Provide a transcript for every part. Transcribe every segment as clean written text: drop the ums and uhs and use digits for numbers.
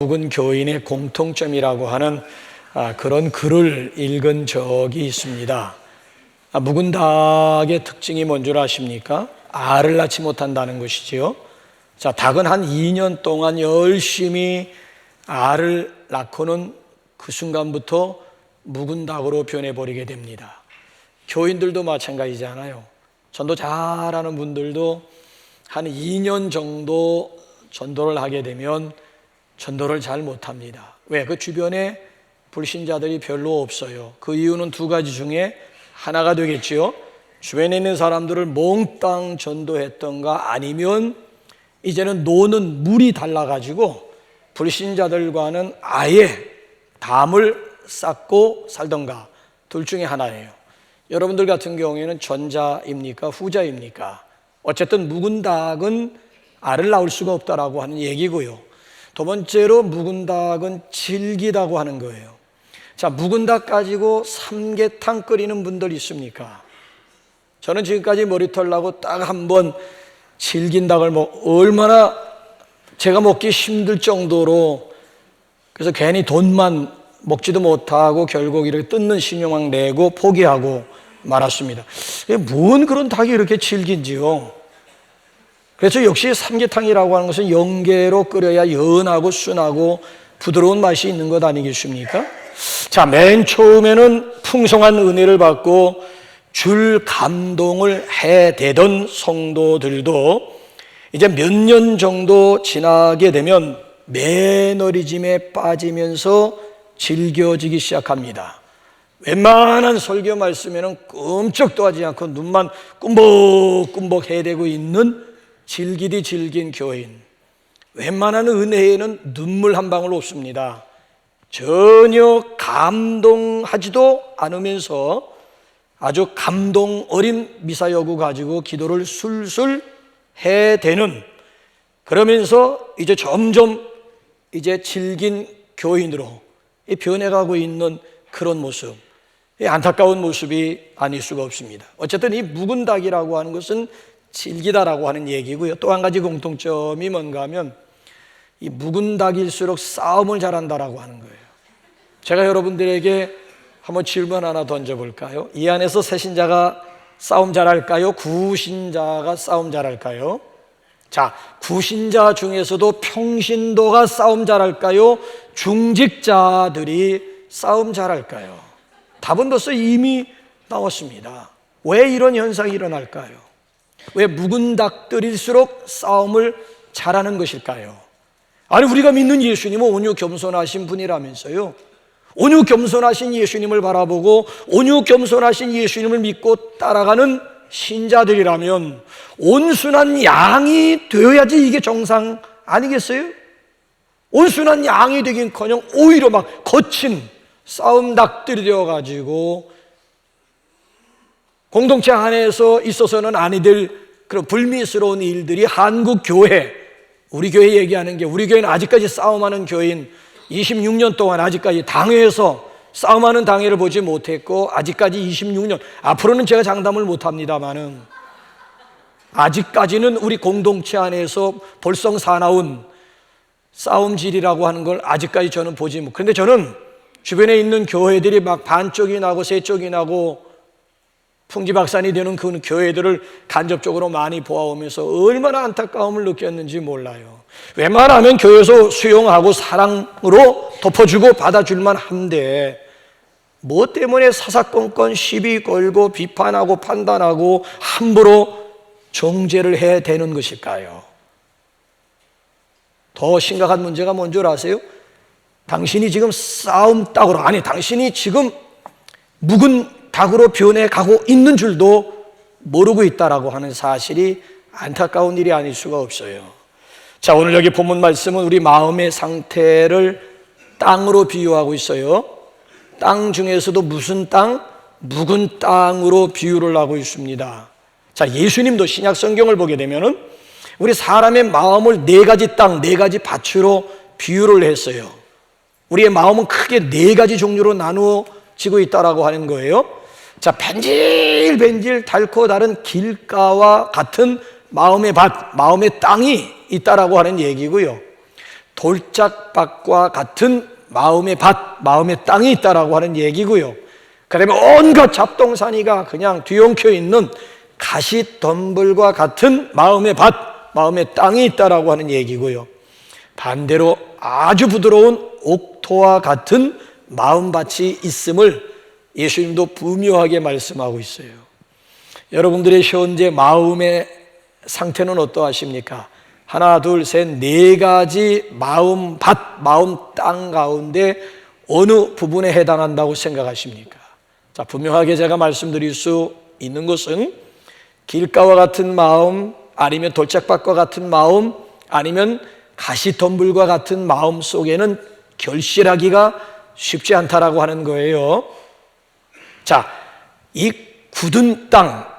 묵은 교인의 공통점이라고 하는 그런 글을 읽은 적이 있습니다. 묵은 닭의 특징이 뭔 줄 아십니까? 알을 낳지 못한다는 것이지요. 자, 닭은 한 2년 동안 열심히 알을 낳고는 그 순간부터 묵은 닭으로 변해버리게 됩니다. 교인들도 마찬가지잖아요. 전도 잘하는 분들도 한 2년 정도 전도를 하게 되면 전도를 잘 못합니다. 왜? 그 주변에 불신자들이 별로 없어요. 그 이유는 두 가지 중에 하나가 되겠지요. 주변에 있는 사람들을 몽땅 전도했던가, 아니면 이제는 노는 물이 달라가지고 불신자들과는 아예 담을 쌓고 살던가, 둘 중에 하나예요. 여러분들 같은 경우에는 전자입니까? 후자입니까? 어쨌든 묵은 닭은 알을 낳을 수가 없다라고 하는 얘기고요. 두 번째로 묵은 닭은 질기다고 하는 거예요. 자, 묵은 닭 가지고 삼계탕 끓이는 분들 있습니까? 저는 지금까지 머리털 나고 딱 한 번 질긴 닭을 얼마나 제가 먹기 힘들 정도로, 그래서 괜히 돈만 먹지도 못하고 결국 이렇게 뜯는 신용왕 내고 포기하고 말았습니다. 뭔 그런 닭이 이렇게 질긴지요. 그래서 역시 삼계탕이라고 하는 것은 영계로 끓여야 연하고 순하고 부드러운 맛이 있는 것 아니겠습니까? 자, 맨 처음에는 풍성한 은혜를 받고 줄 감동을 해대던 성도들도 이제 몇 년 정도 지나게 되면 매너리즘에 빠지면서 질겨지기 시작합니다. 웬만한 설교 말씀에는 끔찍도 하지 않고 눈만 꿈벅꿈벅 해대고 있는 질기디 질긴 교인, 웬만한 은혜에는 눈물 한 방울 없습니다. 전혀 감동하지도 않으면서 아주 감동 어린 미사여구 가지고 기도를 술술 해대는, 그러면서 이제 점점 이제 질긴 교인으로 변해가고 있는 그런 모습, 안타까운 모습이 아닐 수가 없습니다. 어쨌든 이 묵은 닭이라고 하는 것은 질기다라고 하는 얘기고요. 또 한 가지 공통점이 뭔가 하면 이 묵은 닭일수록 싸움을 잘한다라고 하는 거예요. 제가 여러분들에게 한번 질문 하나 던져볼까요? 이 안에서 새신자가 싸움 잘할까요? 구신자가 싸움 잘할까요? 자, 구신자 중에서도 평신도가 싸움 잘할까요? 중직자들이 싸움 잘할까요? 답은 벌써 이미 나왔습니다. 왜 이런 현상이 일어날까요? 왜 묵은 닭들일수록 싸움을 잘하는 것일까요? 아니, 우리가 믿는 예수님은 온유 겸손하신 분이라면서요. 온유 겸손하신 예수님을 바라보고 온유 겸손하신 예수님을 믿고 따라가는 신자들이라면 온순한 양이 되어야지 이게 정상 아니겠어요? 온순한 양이 되긴커녕 오히려 막 거친 싸움 닭들이 되어가지고 공동체 안에서 있어서는 아니 될 그런 불미스러운 일들이 한국 교회, 우리 교회 얘기하는 게, 우리 교회는 아직까지 싸움하는 교인 26년 동안 아직까지 당회에서 싸움하는 당회를 보지 못했고, 아직까지 26년, 앞으로는 제가 장담을 못합니다만은 아직까지는 우리 공동체 안에서 볼썽사나운 싸움질이라고 하는 걸 아직까지 저는 보지 못. 그런데 저는 주변에 있는 교회들이 막 반쪽이 나고 세쪽이 나고 풍지박산이 되는 그 교회들을 간접적으로 많이 보아오면서 얼마나 안타까움을 느꼈는지 몰라요. 웬만하면 교회에서 수용하고 사랑으로 덮어주고 받아줄만 한데 뭐 때문에 사사건건 시비 걸고 비판하고 판단하고 함부로 정죄를 해야 되는 것일까요? 더 심각한 문제가 뭔 줄 아세요? 당신이 지금 싸움 닭으로, 아니 당신이 지금 묵은 닭으로 변해가고 있는 줄도 모르고 있다라고 하는 사실이 안타까운 일이 아닐 수가 없어요. 자, 오늘 여기 본문 말씀은 우리 마음의 상태를 땅으로 비유하고 있어요. 땅 중에서도 무슨 땅? 묵은 땅으로 비유를 하고 있습니다. 자, 예수님도 신약 성경을 보게 되면은 우리 사람의 마음을 네 가지 땅, 네 가지 밭으로 비유를 했어요. 우리의 마음은 크게 네 가지 종류로 나누어지고 있다라고 하는 거예요. 자, 벤질벤질 달고 다른 길가와 같은 마음의 밭, 마음의 땅이 있다라고 하는 얘기고요. 돌짝밭과 같은 마음의 밭, 마음의 땅이 있다라고 하는 얘기고요. 그다음에 온갖 잡동사니가 그냥 뒤엉켜 있는 가시덤불과 같은 마음의 밭, 마음의 땅이 있다라고 하는 얘기고요. 반대로 아주 부드러운 옥토와 같은 마음밭이 있음을 예수님도 부묘하게 말씀하고 있어요. 여러분들의 현재 마음의 상태는 어떠하십니까? 하나, 둘, 셋, 네 가지 마음밭, 마음 땅 가운데 어느 부분에 해당한다고 생각하십니까? 자, 분명하게 제가 말씀드릴 수 있는 것은 길가와 같은 마음, 아니면 돌짝밭과 같은 마음, 아니면 가시덤불과 같은 마음 속에는 결실하기가 쉽지 않다라고 하는 거예요. 자, 이 굳은 땅,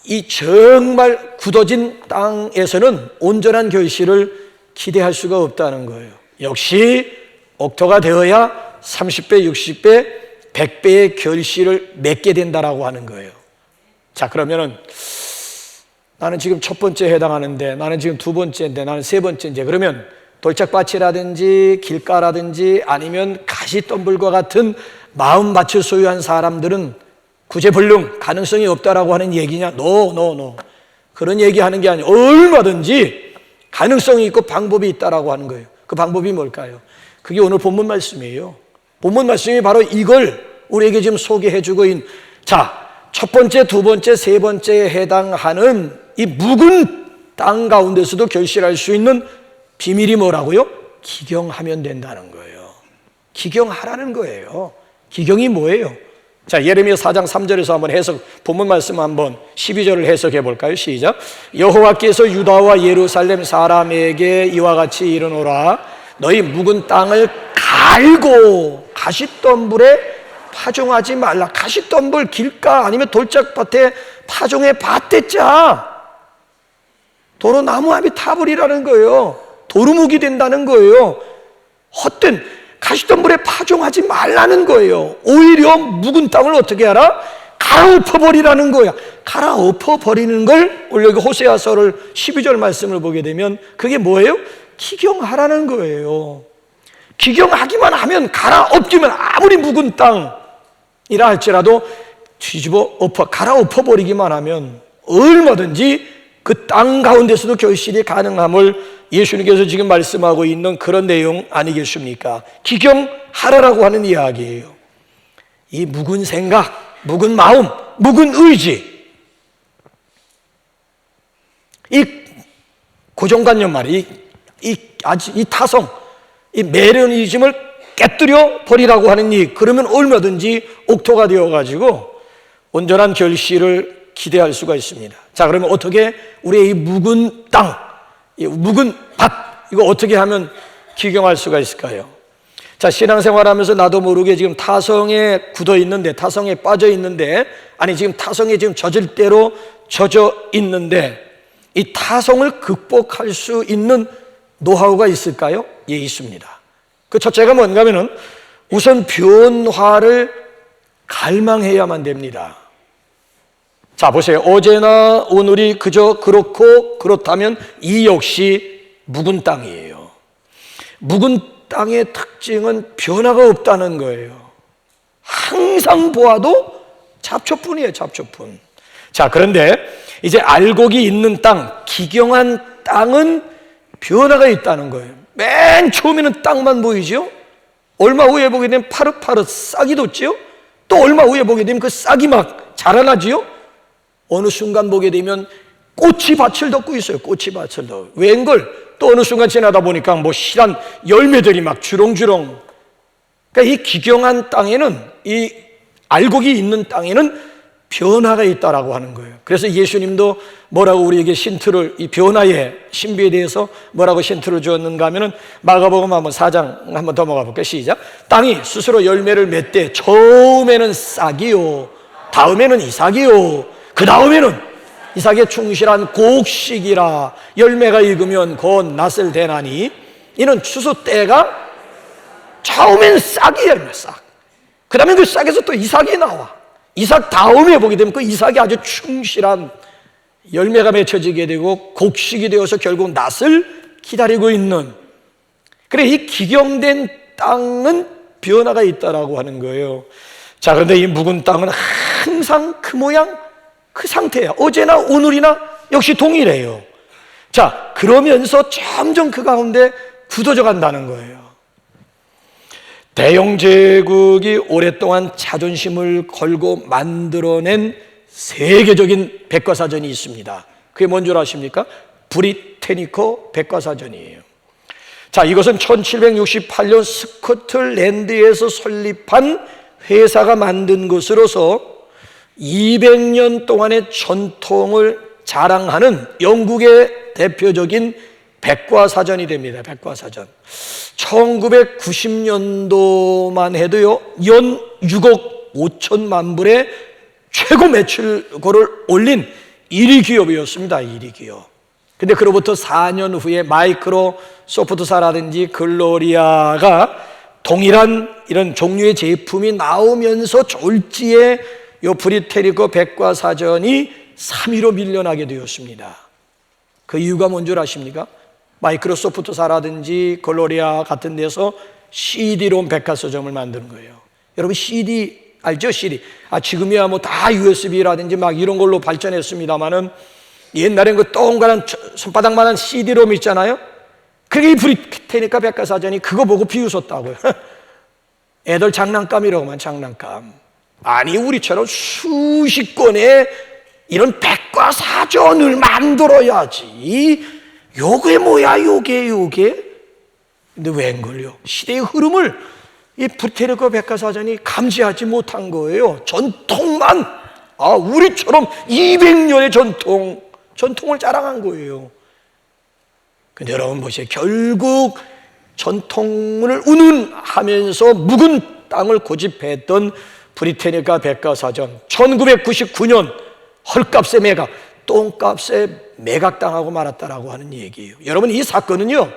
이 정말 굳어진 땅에서는 온전한 결실을 기대할 수가 없다는 거예요. 역시 옥토가 되어야 30배, 60배, 100배의 결실을 맺게 된다라고 하는 거예요. 자, 그러면은 나는 지금 첫 번째에 해당하는데, 나는 지금 두 번째인데, 나는 세 번째인데, 그러면 돌짝밭이라든지 길가라든지 아니면 가시덤불과 같은 마음밭을 소유한 사람들은 구제불능, 가능성이 없다라고 하는 얘기냐? No. 그런 얘기하는 게 아니에요. 얼마든지 가능성이 있고 방법이 있다라고 하는 거예요. 그 방법이 뭘까요? 그게 오늘 본문 말씀이에요. 본문 말씀이 바로 이걸 우리에게 지금 소개해주고 있는, 자, 첫 번째, 두 번째, 세 번째에 해당하는 이 묵은 땅 가운데서도 결실할 수 있는 비밀이 뭐라고요? 기경하면 된다는 거예요. 기경하라는 거예요. 기경이 뭐예요? 자, 예레미야 4장 3절에서 한번 해석, 본문 말씀 한번 12절을 해석해 볼까요? 시작. 여호와께서 유다와 예루살렘 사람에게 이와 같이 이르노라. 너희 묵은 땅을 갈고 가시덤불에 파종하지 말라. 가시덤불 길가 아니면 돌짝밭에 파종해 밭대자. 도로 나무함이 타버리라는 거예요. 도루묵이 된다는 거예요. 헛된 가시덤불에 파종하지 말라는 거예요. 오히려 묵은 땅을 어떻게 하라? 갈아엎어버리라는 거야. 갈아엎어버리는 걸 오늘 여기 호세아서를 12절 말씀을 보게 되면 그게 뭐예요? 기경하라는 거예요. 기경하기만 하면, 갈아엎기만, 아무리 묵은 땅이라 할지라도 뒤집어 엎어, 갈아엎어버리기만 하면 얼마든지 그 땅 가운데서도 결실이 가능함을 예수님께서 지금 말씀하고 있는 그런 내용 아니겠습니까? 기경하라라고 하는 이야기예요. 이 묵은 생각, 묵은 마음, 묵은 의지, 이 고정관념 말이 이 타성, 이 매너리즘을 깨뜨려 버리라고 하는 그러면 얼마든지 옥토가 되어가지고 온전한 결실을 기대할 수가 있습니다. 자, 그러면 어떻게 우리의 이 묵은 땅, 이 묵은 밭, 이거 어떻게 하면 기경할 수가 있을까요? 자, 신앙생활하면서 나도 모르게 지금 타성에 굳어 있는데, 타성에 빠져 있는데, 아니 지금 타성에 지금 젖을 대로 젖어 있는데, 이 타성을 극복할 수 있는 노하우가 있을까요? 예, 있습니다. 그 첫째가 뭔가 하면은 우선 변화를 갈망해야만 됩니다. 자, 보세요. 어제나 오늘이 그저 그렇고 그렇다면 이 역시 묵은 땅이에요. 묵은 땅의 특징은 변화가 없다는 거예요. 항상 보아도 잡초뿐이에요, 잡초뿐. 자, 그런데 이제 알곡이 있는 땅, 기경한 땅은 변화가 있다는 거예요. 맨 처음에는 땅만 보이죠? 얼마 후에 보게 되면 파릇파릇 싹이 돋죠? 또 얼마 후에 보게 되면 그 싹이 막 자라나지요? 어느 순간 보게 되면 꽃이 밭을 덮고 있어요. 꽃이 밭을 덮고. 웬걸? 또 어느 순간 지나다 보니까 뭐 실한 열매들이 막 주렁주렁. 그러니까 이 기경한 땅에는, 이 알곡이 있는 땅에는 변화가 있다라고 하는 거예요. 그래서 예수님도 뭐라고 우리에게 신투를, 이 변화의 신비에 대해서 뭐라고 신투를 주었는가 하면은 마가복음 한번 4장 한번 더 먹어볼게요. 시작. 땅이 스스로 열매를 맺되 처음에는 싹이요, 다음에는 이삭이요, 그 다음에는 이삭에 충실한 곡식이라. 열매가 익으면 곧 낫을 대나니 이는 추수 때가 처음엔 싹이에요, 싹. 그 다음에 그 싹에서 또 이삭이 나와. 이삭 다음에 보게 되면 그 이삭이 아주 충실한 열매가 맺혀지게 되고 곡식이 되어서 결국 낫을 기다리고 있는. 그래, 이 기경된 땅은 변화가 있다라고 하는 거예요. 자, 그런데 이 묵은 땅은 항상 그 모양, 그 상태야. 어제나 오늘이나 역시 동일해요. 자, 그러면서 점점 그 가운데 굳어져 간다는 거예요. 대영 제국이 오랫동안 자존심을 걸고 만들어낸 세계적인 백과사전이 있습니다. 그게 뭔 줄 아십니까? 브리테니커 백과사전이에요. 자, 이것은 1768년 스코틀랜드에서 설립한 회사가 만든 것으로서 200년 동안의 전통을 자랑하는 영국의 대표적인 백과사전이 됩니다. 백과사전. 1990년도만 해도요, 연 6억 5천만 불의 최고 매출고를 올린 1위 기업이었습니다. 1위 기업. 근데 그로부터 4년 후에 마이크로소프트사라든지 글로리아가 동일한 이런 종류의 제품이 나오면서 졸지에 이 브리테니커 백과사전이 3위로 밀려나게 되었습니다. 그 이유가 뭔 줄 아십니까? 마이크로소프트사라든지 글로리아 같은 데서 CD롬 백과사전을 만드는 거예요. 여러분 CD 알죠? CD. 지금이야 뭐 다 USB라든지 막 이런 걸로 발전했습니다만은 옛날엔 그 동그란 손바닥만한 CD롬 있잖아요. 그게 이 브리테니커 백과사전이 그거 보고 비웃었다고요. 애들 장난감이라고만, 장난감. 아니, 우리처럼 수십 권의 이런 백과사전을 만들어야지. 요게 뭐야, 요게. 근데 웬걸요? 시대의 흐름을 이 브리테니커 백과사전이 감지하지 못한 거예요. 전통만, 우리처럼 200년의 전통을 자랑한 거예요. 근데 여러분 보세요. 결국 전통을 운운하면서 묵은 땅을 고집했던 브리테니커 백과사전, 1999년 헐값에 매각, 똥값에 매각당하고 말았다라고 하는 얘기예요. 여러분, 이 사건은요,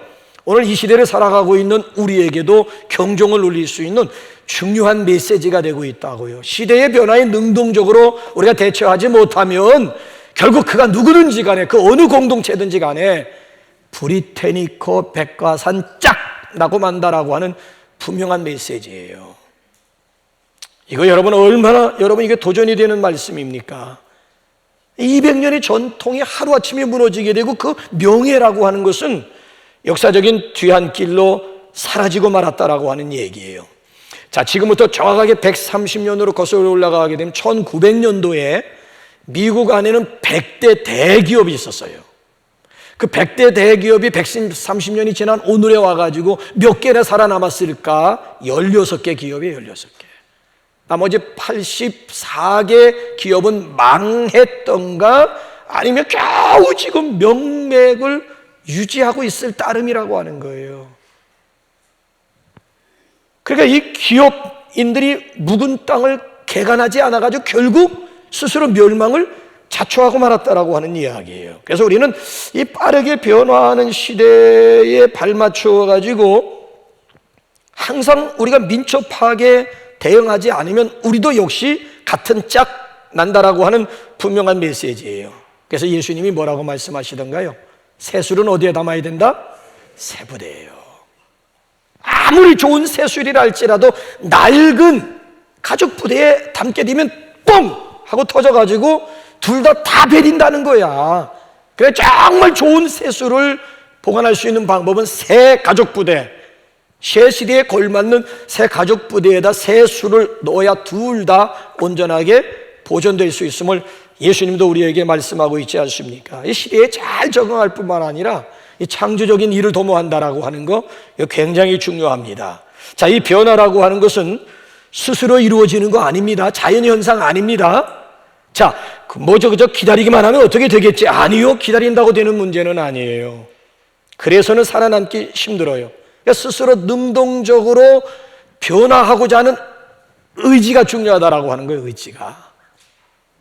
오늘 이 시대를 살아가고 있는 우리에게도 경종을 울릴 수 있는 중요한 메시지가 되고 있다고요. 시대의 변화에 능동적으로 우리가 대처하지 못하면 결국 그가 누구든지 간에, 그 어느 공동체든지 간에 브리테니커 백과산 짝 나고 만다라고 하는 분명한 메시지예요. 이거 여러분 얼마나 이게 도전이 되는 말씀입니까? 200년의 전통이 하루아침에 무너지게 되고 그 명예라고 하는 것은 역사적인 뒤안길로 사라지고 말았다라고 하는 얘기예요. 자, 지금부터 정확하게 130년으로 거슬러 올라가게 되면 1900년도에 미국 안에는 100대 대기업이 있었어요. 그 100대 대기업이 130년이 지난 오늘에 와가지고 몇 개나 살아남았을까? 16개 기업이에요, 16개. 나머지 84개 기업은 망했던가 아니면 겨우 지금 명맥을 유지하고 있을 따름이라고 하는 거예요. 그러니까 이 기업인들이 묵은 땅을 개간하지 않아가지고 결국 스스로 멸망을 자초하고 말았다라고 하는 이야기예요. 그래서 우리는 이 빠르게 변화하는 시대에 발맞춰 가지고 항상 우리가 민첩하게 대응하지 않으면 우리도 역시 같은 짝 난다라고 하는 분명한 메시지예요. 그래서 예수님이 뭐라고 말씀하시던가요? 새술은 어디에 담아야 된다? 새부대예요. 아무리 좋은 새술이라 할지라도 낡은 가죽 부대에 담게 되면 뻥 하고 터져가지고 둘 다 베린다는 거야. 그래, 정말 좋은 새술을 보관할 수 있는 방법은 새 가죽 부대, 새 시대에 걸맞는 새 가죽 부대에다 새술을 넣어야 둘 다 온전하게 보존될 수 있음을 예수님도 우리에게 말씀하고 있지 않습니까? 이 시대에 잘 적응할 뿐만 아니라 이 창조적인 일을 도모한다라고 하는 거 굉장히 중요합니다. 자, 이 변화라고 하는 것은 스스로 이루어지는 거 아닙니다. 자연현상 아닙니다. 자, 그저 기다리기만 하면 어떻게 되겠지? 아니요, 기다린다고 되는 문제는 아니에요. 그래서는 살아남기 힘들어요. 그러니까 스스로 능동적으로 변화하고자 하는 의지가 중요하다라고 하는 거예요. 의지가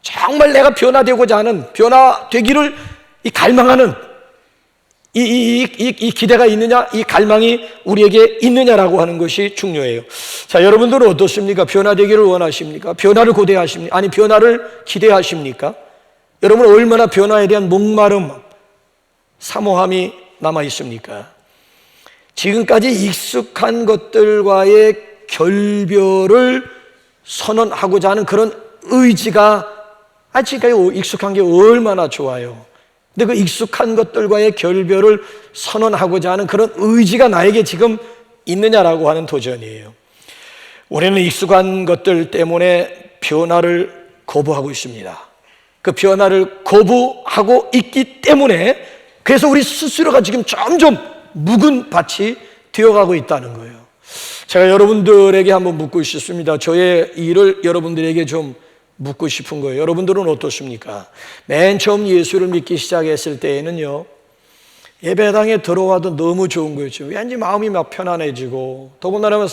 정말 내가 변화되고자 하는, 변화되기를 갈망하는 이 기대가 있느냐, 이 갈망이 우리에게 있느냐라고 하는 것이 중요해요. 자, 여러분들은 어떻습니까? 변화되기를 원하십니까? 변화를 고대하십니까? 아니, 변화를 기대하십니까? 여러분 얼마나 변화에 대한 목마름, 사모함이 남아 있습니까? 지금까지 익숙한 것들과의 결별을 선언하고자 하는 그런 의지가 지금까지 익숙한 게 얼마나 좋아요. 근데 그 익숙한 것들과의 결별을 선언하고자 하는 그런 의지가 나에게 지금 있느냐라고 하는 도전이에요. 우리는 익숙한 것들 때문에 변화를 거부하고 있습니다. 그 변화를 거부하고 있기 때문에 그래서 우리 스스로가 지금 점점 묵은 밭이 되어가고 있다는 거예요. 제가 여러분들에게 한번 묻고 싶습니다. 저의 일을 여러분들에게 좀 묻고 싶은 거예요. 여러분들은 어떻습니까? 맨 처음 예수를 믿기 시작했을 때에는요, 예배당에 들어와도 너무 좋은 거였죠. 왠지 마음이 막 편안해지고, 더군다나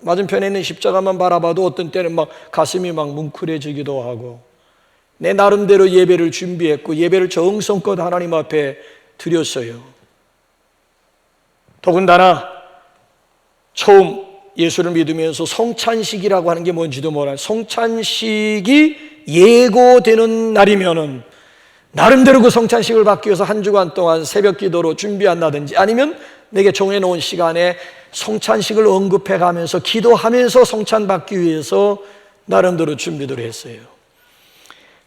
맞은편에 있는 십자가만 바라봐도 어떤 때는 막 가슴이 막 뭉클해지기도 하고, 내 나름대로 예배를 준비했고 예배를 정성껏 하나님 앞에 드렸어요. 더군다나 처음 예수를 믿으면서 성찬식이라고 하는 게 뭔지도 몰라요. 성찬식이 예고되는 날이면은 나름대로 그 성찬식을 받기 위해서 한 주간 동안 새벽 기도로 준비한다든지 아니면 내게 정해놓은 시간에 성찬식을 언급해 가면서 기도하면서 성찬 받기 위해서 나름대로 준비를 했어요.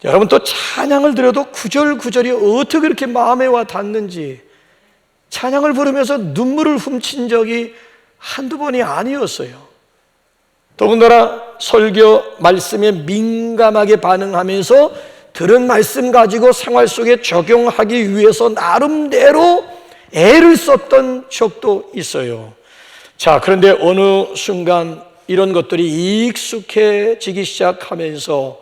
여러분, 또 찬양을 드려도 구절구절이 어떻게 그렇게 마음에 와 닿는지, 찬양을 부르면서 눈물을 훔친 적이 한두 번이 아니었어요. 더군다나 설교 말씀에 민감하게 반응하면서 들은 말씀 가지고 생활 속에 적용하기 위해서 나름대로 애를 썼던 적도 있어요. 자, 그런데 어느 순간 이런 것들이 익숙해지기 시작하면서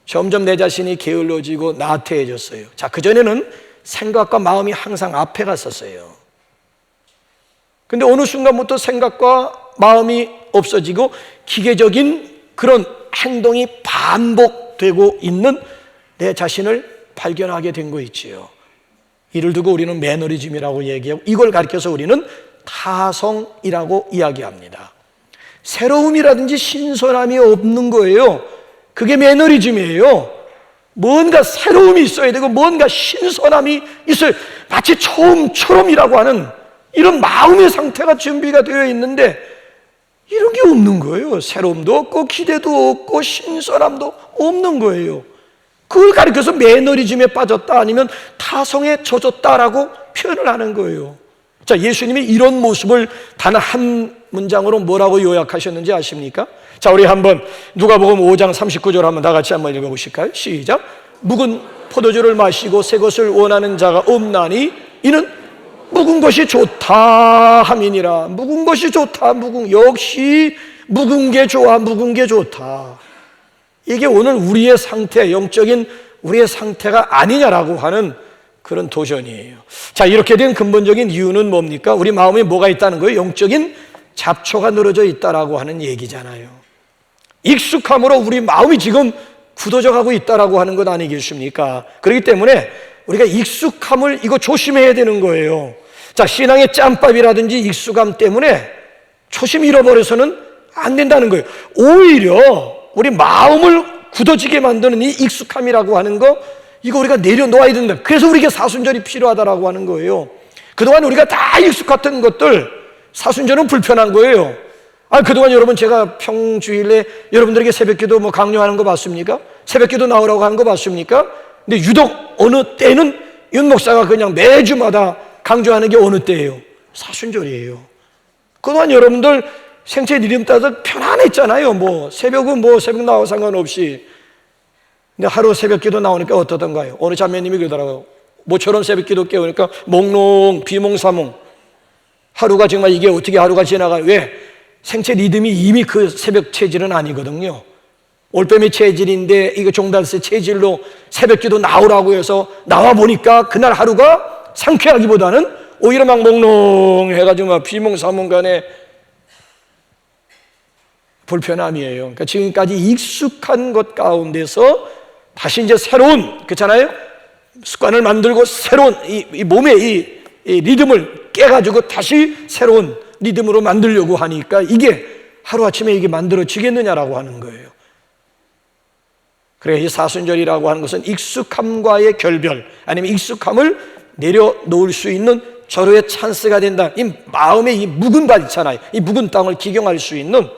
점점 내 자신이 게을러지고 나태해졌어요. 자, 그전에는 생각과 마음이 항상 앞에 갔었어요. 근데 어느 순간부터 생각과 마음이 없어지고 기계적인 그런 행동이 반복되고 있는 내 자신을 발견하게 된 거 있지요. 이를 두고 우리는 매너리즘이라고 얘기하고 이걸 가리켜서 우리는 타성이라고 이야기합니다. 새로움이라든지 신선함이 없는 거예요. 그게 매너리즘이에요. 뭔가 새로움이 있어야 되고 뭔가 신선함이 있어요. 마치 처음처럼이라고 하는 이런 마음의 상태가 준비가 되어 있는데 이런 게 없는 거예요. 새로움도 없고 기대도 없고 신선함도 없는 거예요. 그걸 가리켜서 매너리즘에 빠졌다 아니면 타성에 젖었다라고 표현을 하는 거예요. 자, 예수님이 이런 모습을 단 한 문장으로 뭐라고 요약하셨는지 아십니까? 자, 우리 한번 누가복음 5장 39절 한번 다 같이 한번 읽어보실까요? 시작. 묵은 포도주를 마시고 새 것을 원하는 자가 없나니 이는 묵은 것이 좋다 함이니라. 묵은 것이 좋다. 역시 묵은 게 좋아. 묵은 게 좋다. 이게 오늘 우리의 상태, 영적인 우리의 상태가 아니냐라고 하는 그런 도전이에요. 자, 이렇게 된 근본적인 이유는 뭡니까? 우리 마음에 뭐가 있다는 거예요? 영적인 잡초가 늘어져 있다라고 하는 얘기잖아요. 익숙함으로 우리 마음이 지금 굳어져 가고 있다라고 하는 것 아니겠습니까? 그렇기 때문에 우리가 익숙함을 이거 조심해야 되는 거예요. 자, 신앙의 짬밥이라든지 익숙함 때문에 초심 잃어버려서는 안 된다는 거예요. 오히려 우리 마음을 굳어지게 만드는 이 익숙함이라고 하는 거, 이거 우리가 내려놓아야 된다. 그래서 우리에게 사순절이 필요하다라고 하는 거예요. 그동안 우리가 다 익숙했던 것들, 사순절은 불편한 거예요. 그동안 여러분 제가 평주일에 여러분들에게 새벽기도 강요하는 거 봤습니까? 새벽기도 나오라고 하는 거 봤습니까? 근데 유독 어느 때는 윤 목사가 그냥 매주마다 강조하는 게 어느 때예요? 사순절이에요. 그동안 여러분들 생체 리듬 따라서 편안했잖아요. 새벽은 새벽 나와 상관없이. 근데 하루 새벽기도 나오니까 어떠던가요? 어느 자매님이 그러더라고요. 모처럼 새벽기도 깨우니까 몽롱 비몽사몽. 하루가 정말 이게 어떻게 하루가 지나가요? 왜? 생체 리듬이 이미 그 새벽 체질은 아니거든요. 올빼미 체질인데 이거 종달새 체질로 새벽기도 나오라고 해서 나와 보니까 그날 하루가 상쾌하기보다는 오히려 막 몽롱해가지고 막 비몽사몽간에 불편함이에요. 그러니까 지금까지 익숙한 것 가운데서 다시 이제 새로운, 그렇잖아요? 습관을 만들고 새로운 이 몸의 이 리듬을 깨가지고 다시 새로운 리듬으로 만들려고 하니까 이게 하루아침에 이게 만들어지겠느냐라고 하는 거예요. 그래, 이 사순절이라고 하는 것은 익숙함과의 결별, 아니면 익숙함을 내려놓을 수 있는 절호의 찬스가 된다. 이 마음에 이 묵은 밭 있잖아요. 이 묵은 땅을 기경할 수 있는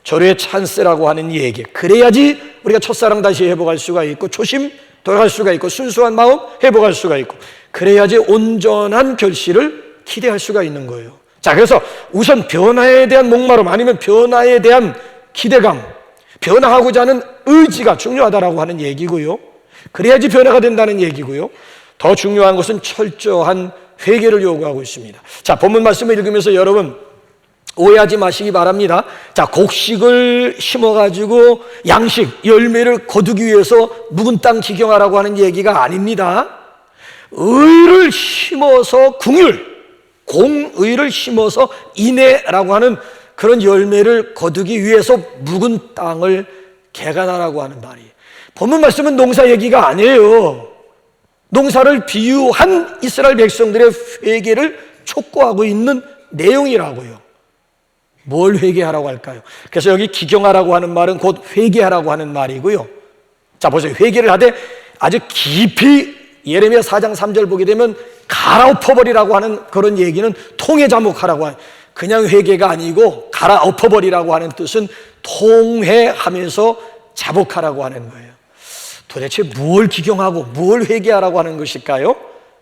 절호의 찬스라고 하는 얘기. 그래야지 우리가 첫사랑 다시 회복할 수가 있고, 초심 돌아갈 수가 있고, 순수한 마음 회복할 수가 있고, 그래야지 온전한 결실을 기대할 수가 있는 거예요. 자, 그래서 우선 변화에 대한 목마름, 아니면 변화에 대한 기대감, 변화하고자 하는 의지가 중요하다라고 하는 얘기고요. 그래야지 변화가 된다는 얘기고요. 더 중요한 것은 철저한 회개를 요구하고 있습니다. 자, 본문 말씀을 읽으면서 여러분 오해하지 마시기 바랍니다. 자, 곡식을 심어가지고 양식, 열매를 거두기 위해서 묵은 땅 기경하라고 하는 얘기가 아닙니다. 의를 심어서 공의를 심어서 인애라고 하는 그런 열매를 거두기 위해서 묵은 땅을 개간하라고 하는 말이에요. 본문 말씀은 농사 얘기가 아니에요. 농사를 비유한 이스라엘 백성들의 회개를 촉구하고 있는 내용이라고요. 뭘 회개하라고 할까요? 그래서 여기 기경하라고 하는 말은 곧 회개하라고 하는 말이고요. 자, 보세요. 회개를 하되 아주 깊이 예레미야 4장 3절 보게 되면 갈아엎어버리라고 하는 그런 얘기는 통회자목하라고 하는, 그냥 회개가 아니고 갈아엎어버리라고 하는 뜻은 통회하면서 자복하라고 하는 거예요. 도대체 뭘 기경하고 뭘 회개하라고 하는 것일까요?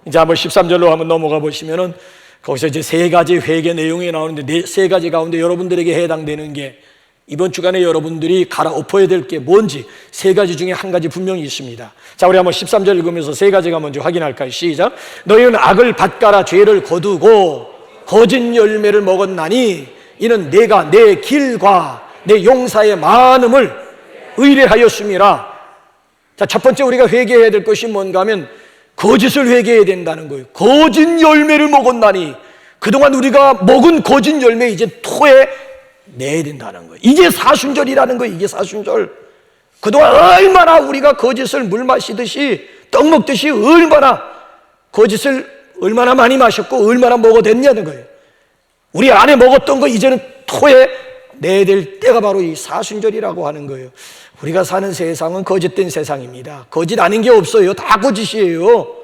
이제 한번 13절로 한번 넘어가 보시면은 거기서 이제 세 가지 회개 내용이 나오는데, 세 가지 가운데 여러분들에게 해당되는 게, 이번 주간에 여러분들이 갈아엎어야 될 게 뭔지 세 가지 중에 한 가지 분명히 있습니다. 자, 우리 한번 13절 읽으면서 세 가지가 먼저 확인할까요? 시작. 너희는 악을 밭가라 죄를 거두고 거짓 열매를 먹었나니 이는 내가 내 길과 내 용사의 많음을 의뢰하였음이라. 자, 첫 번째 우리가 회개해야 될 것이 뭔가 하면 거짓을 회개해야 된다는 거예요. 거짓 열매를 먹었나니, 그동안 우리가 먹은 거짓 열매 이제 토해 내야 된다는 거예요. 이게 사순절이라는 거예요. 이게 사순절. 그동안 얼마나 우리가 거짓을 물 마시듯이 떡 먹듯이 얼마나 거짓을 얼마나 많이 마셨고 얼마나 먹어댔냐는 거예요. 우리 안에 먹었던 거 이제는 토해 내야 될 때가 바로 이 사순절이라고 하는 거예요. 우리가 사는 세상은 거짓된 세상입니다. 거짓 아닌 게 없어요. 다 거짓이에요.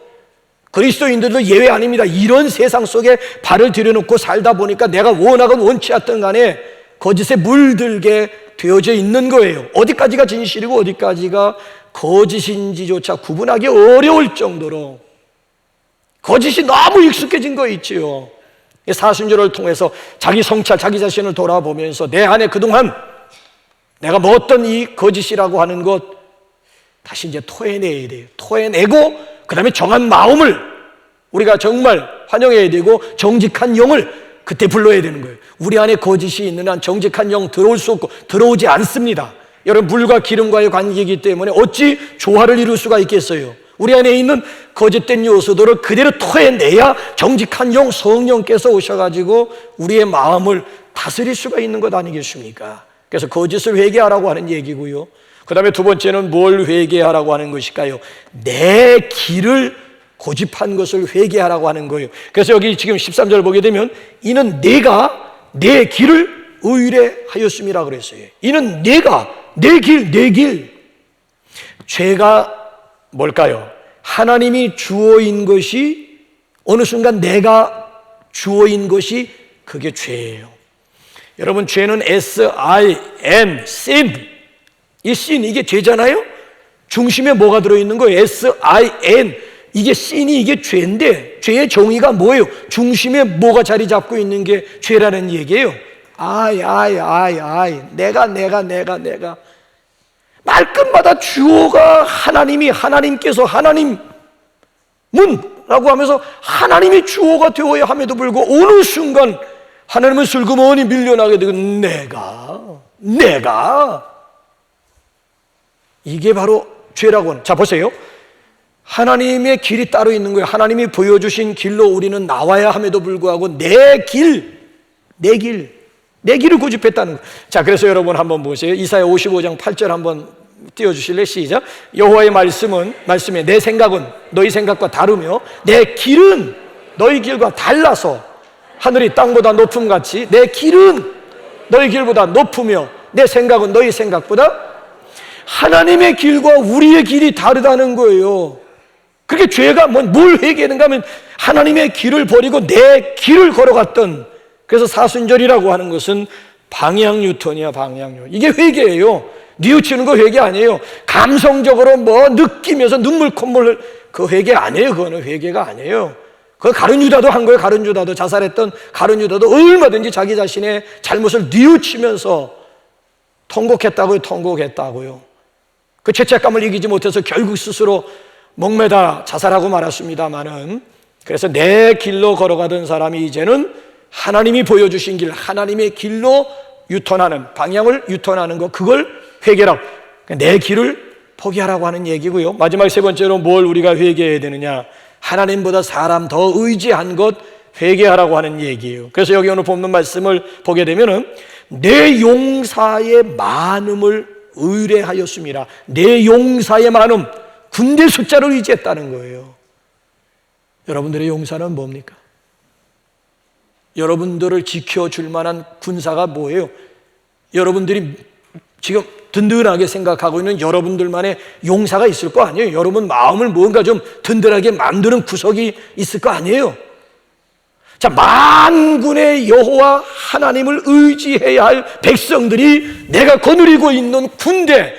그리스도인들도 예외 아닙니다. 이런 세상 속에 발을 들여놓고 살다 보니까 내가 원하건 원치 않든 간에 거짓에 물들게 되어져 있는 거예요. 어디까지가 진실이고 어디까지가 거짓인지조차 구분하기 어려울 정도로 거짓이 너무 익숙해진 거 있지요. 사순절을 통해서 자기 성찰, 자기 자신을 돌아보면서 내 안에 그동안 내가 먹었던 이 거짓이라고 하는 것 다시 이제 토해내야 돼요. 토해내고 그 다음에 정한 마음을 우리가 정말 환영해야 되고, 정직한 영을 그때 불러야 되는 거예요. 우리 안에 거짓이 있는 한 정직한 영 들어올 수 없고 들어오지 않습니다. 여러분, 물과 기름과의 관계이기 때문에 어찌 조화를 이룰 수가 있겠어요? 우리 안에 있는 거짓된 요소들을 그대로 토해내야 정직한 영, 성령께서 오셔가지고 우리의 마음을 다스릴 수가 있는 것 아니겠습니까? 그래서 거짓을 회개하라고 하는 얘기고요. 그 다음에 두 번째는 뭘 회개하라고 하는 것일까요? 내 길을 고집한 것을 회개하라고 하는 거예요. 그래서 여기 지금 13절 보게 되면 이는 내가 내 길을 의뢰하였음이라 그랬어요. 이는 내가 내 길. 죄가 뭘까요? 하나님이 주어인 것이 어느 순간 내가 주어인 것이 그게 죄예요. 여러분, 죄는 S-I-N, sin. 이 sin, 이게 죄잖아요? 중심에 뭐가 들어있는 거예요? S-I-N. 이게 sin이 이게 죄인데, 죄의 정의가 뭐예요? 중심에 뭐가 자리 잡고 있는 게 죄라는 얘기예요. 내가. 말끝마다 주어가 하나님께서 하나님은 라고 하면서 하나님이 주어가 되어야 함에도 불구하고 어느 순간 하나님은 슬그머니 밀려나게 되고 내가 이게 바로 죄라고 하는. 자, 보세요. 하나님의 길이 따로 있는 거예요. 하나님이 보여주신 길로 우리는 나와야 함에도 불구하고 내 길을 고집했다는 거예요. 자, 그래서 여러분 한번 보세요. 이사야 55장 8절 한번 띄워주실래요? 시작. 여호와의 말씀에 내 생각은 너희 생각과 다르며 내 길은 너희 길과 달라서 하늘이 땅보다 높음같이 내 길은 너희 길보다 높으며 내 생각은 너희 생각보다. 하나님의 길과 우리의 길이 다르다는 거예요. 그게 죄가 뭘 회개하는가 하면 하나님의 길을 버리고 내 길을 걸어갔던, 그래서 사순절이라고 하는 것은 방향 유턴이야. 방향 유턴. 이게 회개예요. 뉘우치는 거 회개 아니에요. 감성적으로 뭐 느끼면서 눈물 콧물, 그 회개 아니에요. 그거는 회개가 아니에요. 그 가룟 유다도 한 거예요. 가룟 유다도, 자살했던 가룟 유다도 얼마든지 자기 자신의 잘못을 뉘우치면서 통곡했다고요. 통곡했다고요. 그 죄책감을 이기지 못해서 결국 스스로 목매다 자살하고 말았습니다마는, 그래서 내 길로 걸어가던 사람이 이제는 하나님이 보여주신 길, 하나님의 길로 유턴하는, 방향을 유턴하는 것, 그걸 회개라고, 내 길을 포기하라고 하는 얘기고요. 마지막 세 번째로 뭘 우리가 회개해야 되느냐? 하나님보다 사람 더 의지한 것 회개하라고 하는 얘기예요. 그래서 여기 오늘 본문 말씀을 보게 되면은 내 용사의 많음을 의뢰하였습니다. 내 용사의 많음, 군대 숫자를 의지했다는 거예요. 여러분들의 용사는 뭡니까? 여러분들을 지켜줄 만한 군사가 뭐예요? 여러분들이 지금 든든하게 생각하고 있는 여러분들만의 용사가 있을 거 아니에요? 여러분 마음을 뭔가 좀 든든하게 만드는 구석이 있을 거 아니에요? 자, 만군의 여호와 하나님을 의지해야 할 백성들이 내가 거느리고 있는 군대,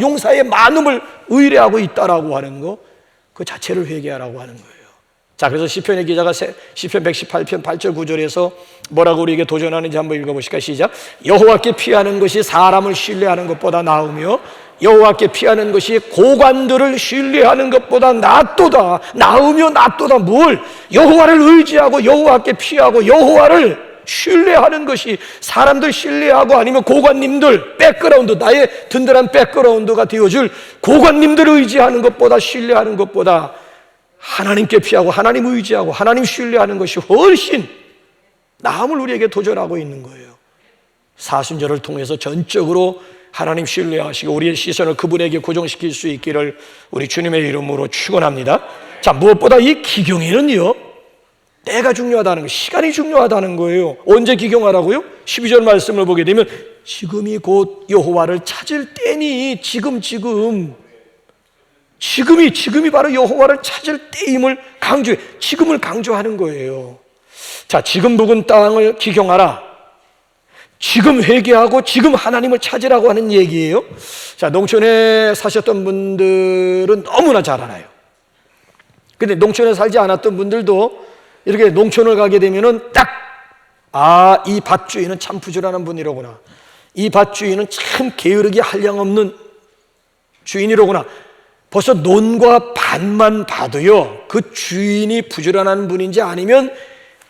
용사의 많음을 의뢰하고 있다라고 하는 거, 그 자체를 회개하라고 하는 거예요. 자, 그래서 시편의 기자가 시편 118편 8절 9절에서 뭐라고 우리에게 도전하는지 한번 읽어보실까요? 시작. 여호와께 피하는 것이 사람을 신뢰하는 것보다 나으며 여호와께 피하는 것이 고관들을 신뢰하는 것보다 낫도다. 나으며 낫도다. 뭘? 여호와를 의지하고 여호와께 피하고 여호와를 신뢰하는 것이, 사람들 신뢰하고 아니면 고관님들, 백그라운드, 나의 든든한 백그라운드가 되어줄 고관님들을 의지하는 것보다, 신뢰하는 것보다 하나님께 피하고 하나님 의지하고 하나님 신뢰하는 것이 훨씬 나음을 우리에게 도전하고 있는 거예요. 사순절을 통해서 전적으로 하나님 신뢰하시고 우리의 시선을 그분에게 고정시킬 수 있기를 우리 주님의 이름으로 축원합니다. 자, 무엇보다 이 기경에는요, 때가 중요하다는 거, 시간이 중요하다는 거예요. 언제 기경하라고요? 12절 말씀을 보게 되면 지금이 곧 여호와를 찾을 때니, 지금이 바로 여호와를 찾을 때임을 강조해, 지금을 강조하는 거예요. 자, 지금 묵은 땅을 기경하라. 지금 회개하고 지금 하나님을 찾으라고 하는 얘기예요. 자, 농촌에 사셨던 분들은 너무나 잘 알아요. 근데 농촌에 살지 않았던 분들도 이렇게 농촌을 가게 되면은 딱, 아, 이 밭주인은 참 부지런한 분이로구나. 이 밭주인은 참 게으르기 한량없는 주인이로구나. 벌써 논과 밭만 봐도요, 그 주인이 부지런한 분인지 아니면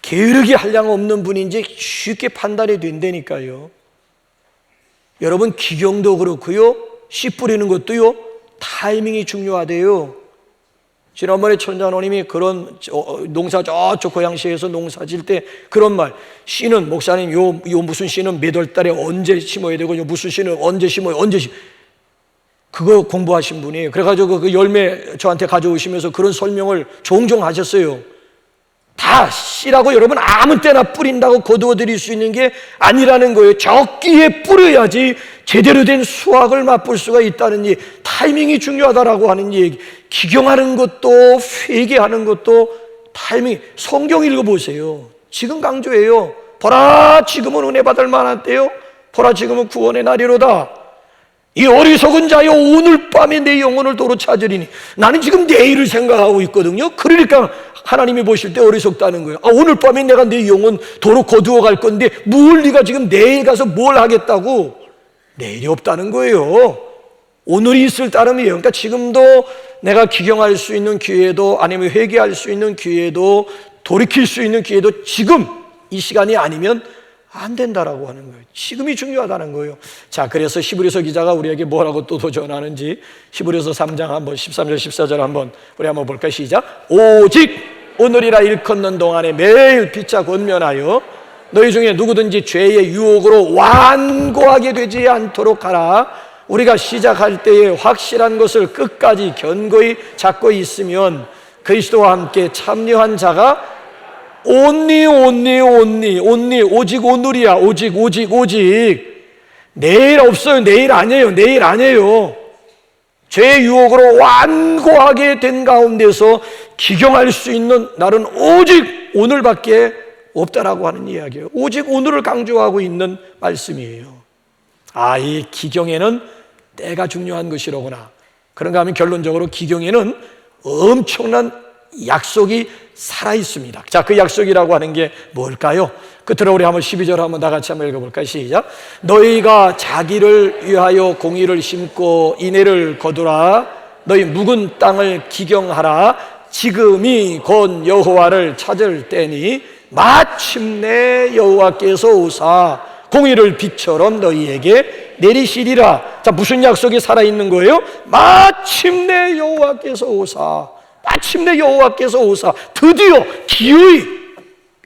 게으르기 한량없는 분인지 쉽게 판단이 된다니까요. 여러분, 기경도 그렇고요, 씨 뿌리는 것도요, 타이밍이 중요하대요. 지난번에 천자노님이 그런 농사, 저쪽 고양시에서 농사 질 때 그런 말, 씨는, 목사님 요 무슨 씨는 몇 월 달에 언제 심어야 되고, 요 무슨 씨는 언제 심어요, 그거 공부하신 분이에요. 그래가지고 그 열매 저한테 가져오시면서 그런 설명을 종종 하셨어요. 다 씨라고 여러분 아무 때나 뿌린다고 거두어 드릴 수 있는 게 아니라는 거예요. 적기에 뿌려야지 제대로 된 수확을 맛볼 수가 있다는 얘기. 타이밍이 중요하다라고 하는 얘기. 기경하는 것도 회개하는 것도 타이밍. 성경 읽어보세요. 지금 강조해요. 보라, 지금은 은혜 받을 만한 때요, 보라, 지금은 구원의 날이로다. 이 어리석은 자여, 오늘 밤에 내 영혼을 도로 찾으리니. 나는 지금 내일을 생각하고 있거든요. 그러니까 하나님이 보실 때 어리석다는 거예요. 아, 오늘 밤에 내가 내 영혼 도로 거두어 갈 건데 뭘 네가 지금 내일 가서 뭘 하겠다고. 내일이 없다는 거예요. 오늘이 있을 따름이에요. 그러니까 지금도 내가 기경할 수 있는 기회도, 아니면 회개할 수 있는 기회도, 돌이킬 수 있는 기회도 지금 이 시간이 아니면 안 된다라고 하는 거예요. 지금이 중요하다는 거예요. 자, 그래서 히브리서 기자가 우리에게 뭐라고 또 도전하는지 히브리서 3장 한번 13절 14절 한번 우리 한번 볼까요? 시작. 오직 오늘이라 일컫는 동안에 매일 피차 권면하여 너희 중에 누구든지 죄의 유혹으로 완고하게 되지 않도록 하라. 우리가 시작할 때에 확실한 것을 끝까지 견고히 잡고 있으면 그리스도와 함께 참여한 자가 온리 오직 오늘이야. 오직 내일 없어요. 내일 아니에요. 죄의 유혹으로 완고하게 된 가운데서 기경할 수 있는 날은 오직 오늘밖에 없다라고 하는 이야기예요. 오직 오늘을 강조하고 있는 말씀이에요. 이 기경에는 때가 중요한 것이로구나. 그런가 하면 결론적으로 기경에는 엄청난 약속이 살아있습니다. 자, 그 약속이라고 하는 게 뭘까요? 끝으로 우리 한번 12절 한번 다 같이 한번 읽어볼까요? 시작. 너희가 자기를 위하여 공의를 심고 인애를 거두라. 너희 묵은 땅을 기경하라. 지금이 곧 여호와를 찾을 때니 마침내 여호와께서 오사 공의를 빛처럼 너희에게 내리시리라. 자, 무슨 약속이 살아있는 거예요? 마침내 여호와께서 오사. 마침내 여호와께서 오사. 드디어 기어이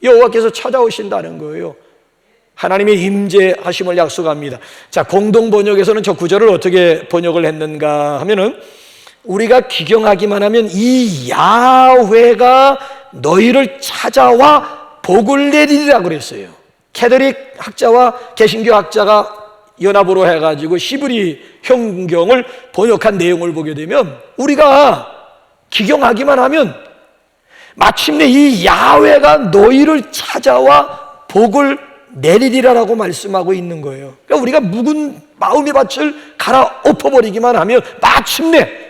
여호와께서 찾아오신다는 거예요. 하나님의 임재하심을 약속합니다. 자, 공동 번역에서는 저 구절을 어떻게 번역을 했는가 하면은, 우리가 기경하기만 하면 이 야훼가 너희를 찾아와 복을 내리리라고 그랬어요. 캐톨릭 학자와 개신교 학자가 연합으로 해가지고 시브리 형경을 번역한 내용을 보게 되면, 우리가 기경하기만 하면 마침내 이 야훼가 너희를 찾아와 복을 내리리라라고 말씀하고 있는 거예요. 그러니까 우리가 묵은 마음의 밭을 갈아 엎어버리기만 하면 마침내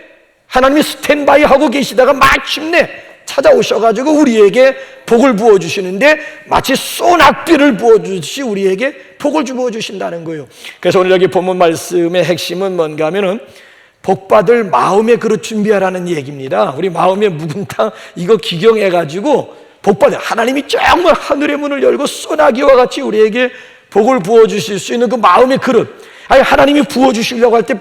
하나님이 스탠바이 하고 계시다가 마침내 찾아오셔가지고 우리에게 복을 부어주시는데, 마치 소낙비를 부어주듯이 우리에게 복을 부어주신다는 거예요. 그래서 오늘 여기 본문 말씀의 핵심은 뭔가 하면은, 복받을 마음의 그릇 준비하라는 얘기입니다. 우리 마음의 묵은 땅 이거 기경해가지고 복받을, 하나님이 정말 하늘의 문을 열고 소나기와 같이 우리에게 복을 부어주실 수 있는 그 마음의 그릇, 아니 하나님이 부어주시려고 할 때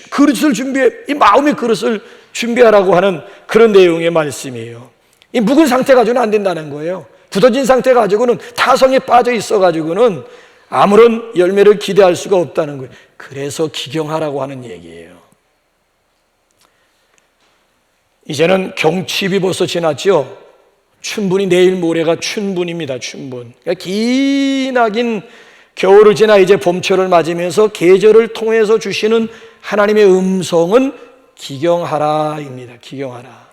그릇을 준비해, 이 마음의 그릇을 준비하라고 하는 그런 내용의 말씀이에요. 이 묵은 상태 가지고는 안 된다는 거예요. 굳어진 상태 가지고는, 타성에 빠져 있어 가지고는 아무런 열매를 기대할 수가 없다는 거예요. 그래서 기경하라고 하는 얘기예요. 이제는 경칩이 벌써 지났죠. 춘분이 내일 모레가 춘분입니다. 춘분. 그러니까 기나긴 겨울을 지나 이제 봄철을 맞으면서 계절을 통해서 주시는 하나님의 음성은 기경하라입니다. 기경하라.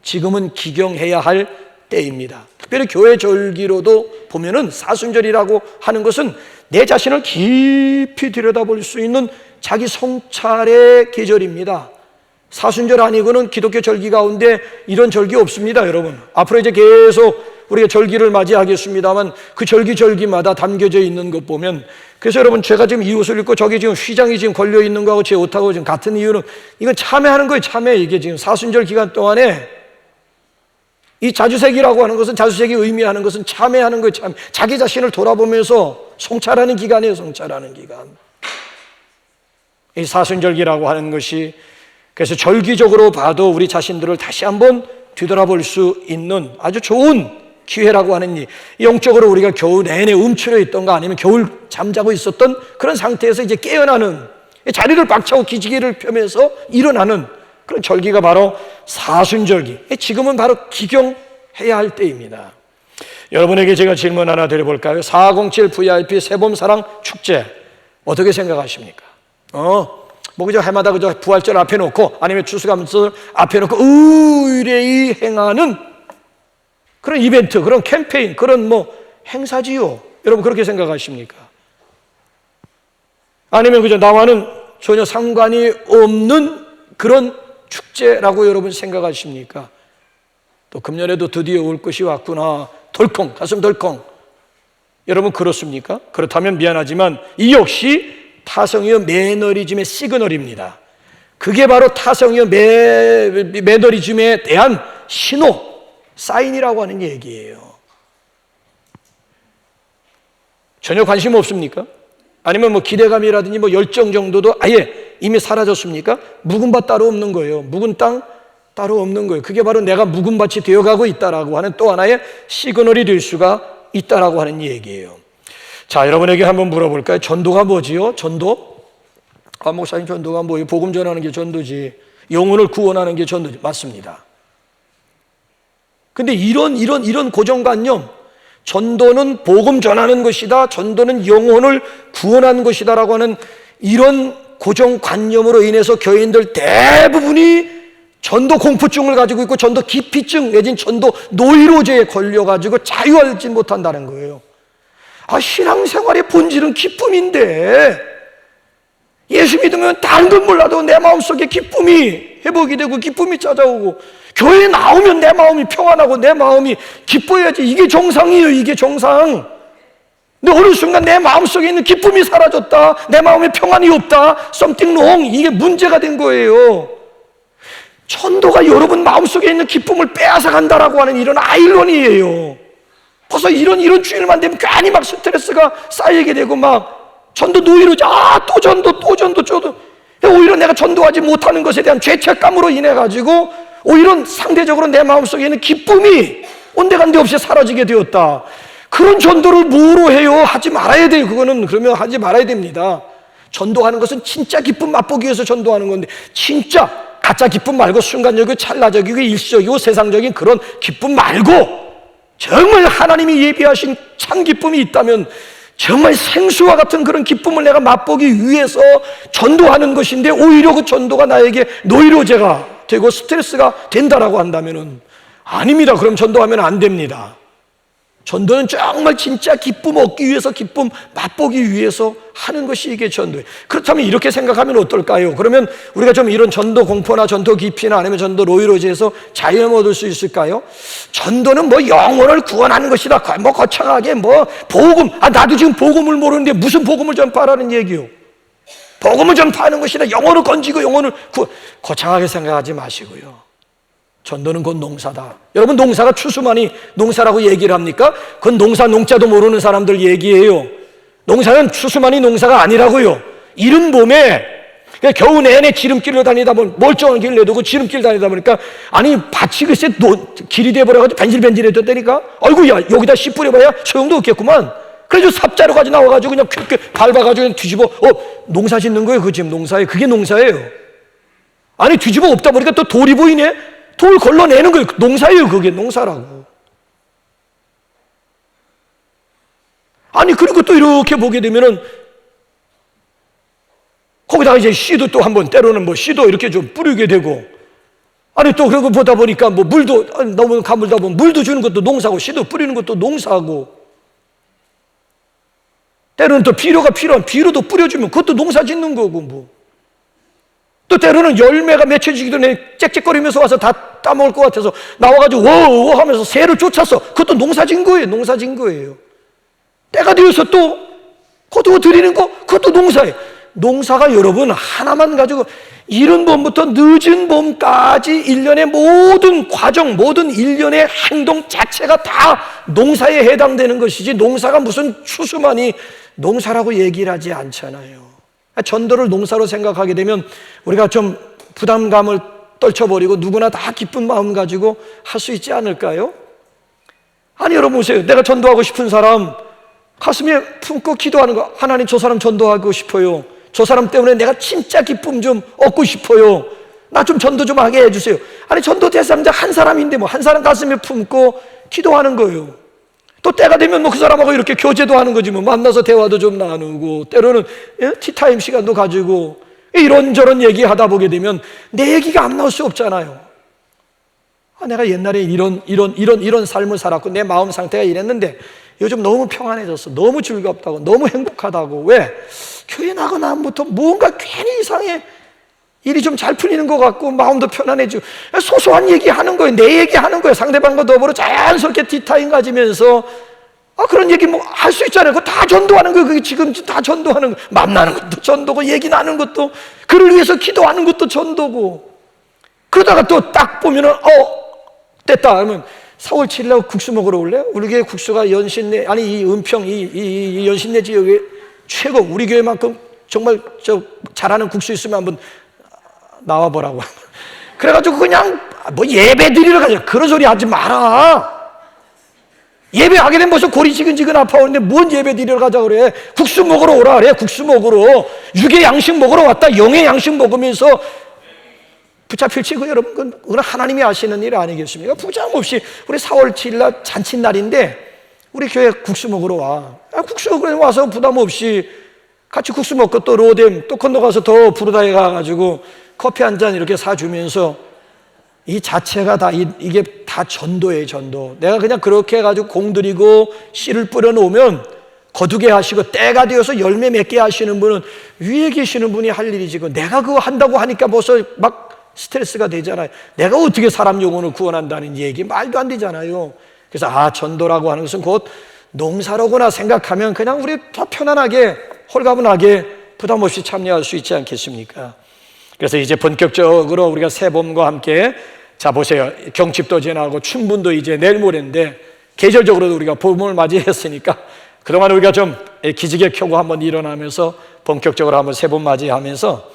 지금은 기경해야 할 때입니다. 특별히 교회 절기로도 보면은 사순절이라고 하는 것은 내 자신을 깊이 들여다볼 수 있는 자기 성찰의 계절입니다. 사순절 아니고는 기독교 절기 가운데 이런 절기 없습니다, 여러분. 앞으로 이제 계속 우리가 절기를 맞이하겠습니다만 그 절기마다 담겨져 있는 것 보면, 그래서 여러분, 제가 지금 이 옷을 입고 저기 지금 휘장이 지금 걸려 있는 거하고 제 옷하고 지금 같은 이유는, 이건 참회하는 거예요. 참회. 이게 지금 사순절 기간 동안에 이 자주색이라고 하는 것은, 자주색이 의미하는 것은 참회하는 거예요. 참, 자기 자신을 돌아보면서 성찰하는 기간이에요. 성찰하는 기간. 이 사순절기라고 하는 것이, 그래서 절기적으로 봐도 우리 자신들을 다시 한번 뒤돌아볼 수 있는 아주 좋은 기회라고 하는 일. 영적으로 우리가 겨우 내내 움츠려 있던가 아니면 겨울 잠자고 있었던 그런 상태에서 이제 깨어나는, 자리를 박차고 기지개를 펴면서 일어나는 그런 절기가 바로 사순절기. 지금은 바로 기경해야 할 때입니다. 여러분에게 제가 질문 하나 드려볼까요? 407 VIP 새봄사랑 축제 어떻게 생각하십니까? 뭐 그저 해마다 그저 부활절 앞에 놓고 아니면 추수감사 앞에 놓고 의뢰히 행하는 그런 이벤트, 그런 캠페인, 그런 뭐 행사지요. 여러분 그렇게 생각하십니까? 아니면 그저 나와는 전혀 상관이 없는 그런 축제라고 여러분 생각하십니까? 또 금년에도 드디어 올 것이 왔구나. 덜컹, 가슴 덜컹. 여러분 그렇습니까? 그렇다면 미안하지만 이 역시 타성이어 매너리즘의 시그널입니다. 그게 바로 타성이어 매너리즘에 대한 신호, 사인이라고 하는 얘기예요. 전혀 관심 없습니까? 아니면 뭐 기대감이라든지 뭐 열정 정도도 아예 이미 사라졌습니까? 묵은 밭 따로 없는 거예요. 묵은 땅 따로 없는 거예요. 그게 바로 내가 묵은 밭이 되어가고 있다라고 하는 또 하나의 시그널이 될 수가 있다라고 하는 얘기예요. 자, 여러분에게 한번 물어볼까요? 전도가 뭐지요? 전도? 목사님 전도가 뭐예요? 복음 전하는 게 전도지. 영혼을 구원하는 게 전도지. 맞습니다. 근데 이런 고정관념, 전도는 복음 전하는 것이다, 전도는 영혼을 구원하는 것이다라고 하는 이런 고정관념으로 인해서 교인들 대부분이 전도 공포증을 가지고 있고 전도 기피증 내진 전도 노이로제에 걸려가지고 자유하지 못한다는 거예요. 신앙생활의 본질은 기쁨인데 예수 믿으면 다른 건 몰라도 내 마음속에 기쁨이 회복이 되고 기쁨이 찾아오고 교회에 나오면 내 마음이 평안하고 내 마음이 기뻐야지. 이게 정상이에요. 이게 정상. 근데 어느 순간 내 마음속에 있는 기쁨이 사라졌다, 내 마음에 평안이 없다, something wrong, 이게 문제가 된 거예요. 전도가 여러분 마음속에 있는 기쁨을 빼앗아간다라고 하는 이런 아이러니예요. 벌써 이런 주일만 되면 괜히 막 스트레스가 쌓이게 되고 막 전도 노이로제, 또 전도. 오히려 내가 전도하지 못하는 것에 대한 죄책감으로 인해 가지고 오히려 상대적으로 내 마음속에 있는 기쁨이 온데간데 없이 사라지게 되었다. 그런 전도를 뭐로 해요? 하지 말아야 돼요. 그러면 하지 말아야 됩니다. 전도하는 것은 진짜 기쁨 맛보기 위해서 전도하는 건데, 진짜 가짜 기쁨 말고 순간적이고 찰나적이고 일시적이고 세상적인 그런 기쁨 말고 정말 하나님이 예비하신 참 기쁨이 있다면 정말 생수와 같은 그런 기쁨을 내가 맛보기 위해서 전도하는 것인데, 오히려 그 전도가 나에게 노이로제가 되고 스트레스가 된다라고 한다면은 아닙니다. 그럼 전도하면 안 됩니다. 전도는 정말 진짜 기쁨 얻기 위해서, 기쁨 맛보기 위해서 하는 것이 이게 전도예요. 그렇다면 이렇게 생각하면 어떨까요? 그러면 우리가 좀 이런 전도 공포나 전도 기피나 아니면 전도 노이로제에서 자유함을 얻을 수 있을까요? 전도는 뭐 영혼을 구원하는 것이다, 뭐 거창하게 뭐 복음, 나도 지금 복음을 모르는데 무슨 복음을 전파하라는 얘기요? 복음을 전파하는 것이다, 영혼을 건지고 영혼을 거창하게 생각하지 마시고요. 전도는 곧 농사다. 여러분, 농사가 추수만이 농사라고 얘기를 합니까? 그건 농사 농자도 모르는 사람들 얘기예요. 농사는 추수만이 농사가 아니라고요. 이른 봄에 겨우 내내 지름길로 다니다 보면 멀쩡한 길 내두고 지름길 다니다 보니까 밭이 글쎄 길이 돼버려가지고 벤질벤질해졌다니까. 아이고야, 여기다 씨 뿌려봐야 소용도 없겠구만. 그래서 삽자루 가지고 나와가지고 그냥 밟아가지고 그냥 뒤집어 농사 짓는 거예요. 그 지금 농사예요. 그게 농사예요. 뒤집어 엎다 보니까 또 돌이 보이네. 돌 걸러내는 거예요. 농사예요. 그게 농사라고. 그리고 또 이렇게 보게 되면은 거기다가 이제 씨도 또 한번 때로는 뭐 씨도 이렇게 좀 뿌리게 되고, 또 그러고 보다 보니까 뭐 물도 너무 가물다 보면 물도 주는 것도 농사고 씨도 뿌리는 것도 농사고, 때로는 또 비료가 필요한 비료도 뿌려주면 그것도 농사 짓는 거고 뭐. 또 때로는 열매가 맺혀지기 전에 짹짹거리면서 와서 다 따먹을 것 같아서 나와가지고 워워 하면서 새를 쫓았어. 그것도 농사진 거예요. 때가 되어서 또 거두어 드리는 거, 그것도 농사예요. 농사가 여러분 하나만 가지고 이른 봄부터 늦은 봄까지 일련의 모든 과정, 모든 일련의 행동 자체가 다 농사에 해당되는 것이지, 농사가 무슨 추수만이 농사라고 얘기를 하지 않잖아요. 전도를 농사로 생각하게 되면 우리가 좀 부담감을 떨쳐버리고 누구나 다 기쁜 마음 가지고 할 수 있지 않을까요? 여러분 보세요. 내가 전도하고 싶은 사람 가슴에 품고 기도하는 거, 하나님 저 사람 전도하고 싶어요. 저 사람 때문에 내가 진짜 기쁨 좀 얻고 싶어요. 나 좀 전도 좀 하게 해주세요. 전도 대상자 한 사람인데 뭐 한 사람 가슴에 품고 기도하는 거예요. 또 때가 되면 뭐 그 사람하고 이렇게 교제도 하는 거지, 뭐 만나서 대화도 좀 나누고, 때로는 티타임 시간도 가지고 이런저런 얘기하다 보게 되면 내 얘기가 안 나올 수 없잖아요. 내가 옛날에 이런 삶을 살았고 내 마음 상태가 이랬는데 요즘 너무 평안해졌어, 너무 즐겁다고, 너무 행복하다고. 왜? 교회 나고 나부터 뭔가 괜히 이상해, 일이 좀 잘 풀리는 것 같고 마음도 편안해지고, 소소한 얘기하는 거예요. 내 얘기하는 거예요. 상대방과 더불어 자연스럽게 티타임 가지면서 그런 얘기 뭐 할 수 있잖아요. 그거 다 전도하는 거예요. 그게 지금 다 전도하는 거예요. 만나는 것도 전도고, 얘기 나누는 것도, 그를 위해서 기도하는 것도 전도고. 그러다가 또 딱 보면은 됐다 하면 4월 7일 날 국수 먹으러 올래? 우리 교회 국수가 연신내, 이 은평 이 연신내 지역에 최고, 우리 교회만큼 정말 잘하는 국수 있으면 한번 나와보라고. 그래가지고 그냥 뭐 예배 드리러 가자, 그런 소리 하지 마라. 예배하게 되면 벌써 골이 지근지근 아파오는데 뭔 예배 드리러 가자 그래. 국수 먹으러 오라 그래. 국수 먹으러, 육의 양식 먹으러 왔다 영의 양식 먹으면서 붙잡힐지, 여러분 그건 하나님이 아시는 일 아니겠습니까? 부담 없이 우리 4월 7일 날 잔칫날인데 우리 교회 국수 먹으러 와. 국수 와서 부담 없이 같이 국수 먹고 또 로뎀 또 건너가서 더 부르다에 가가지고 커피 한 잔 이렇게 사주면서 이 자체가 다 이게 다 전도예요, 전도. 내가 그냥 그렇게 해가지고 공들이고 씨를 뿌려 놓으면 거두게 하시고 때가 되어서 열매 맺게 하시는 분은 위에 계시는 분이 할 일이지. 내가 그거 한다고 하니까 벌써 막 스트레스가 되잖아요. 내가 어떻게 사람 영혼을 구원한다는 얘기 말도 안 되잖아요. 그래서 전도라고 하는 것은 곧 농사로구나 생각하면 그냥 우리 더 편안하게 홀가분하게 부담 없이 참여할 수 있지 않겠습니까? 그래서 이제 본격적으로 우리가 새봄과 함께 자 보세요. 경칩도 지나고 춘분도 이제 내일 모레인데 계절적으로도 우리가 봄을 맞이했으니까 그동안 우리가 좀 기지개 켜고 한번 일어나면서 본격적으로 한번 새봄 맞이하면서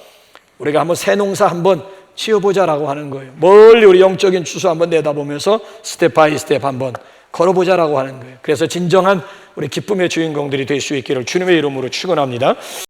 우리가 한번 새 농사 한번 지어보자라고 하는 거예요. 멀리 우리 영적인 추수 한번 내다보면서 스텝 바이 스텝 한번 걸어보자라고 하는 거예요. 그래서 진정한 우리 기쁨의 주인공들이 될 수 있기를 주님의 이름으로 축원합니다.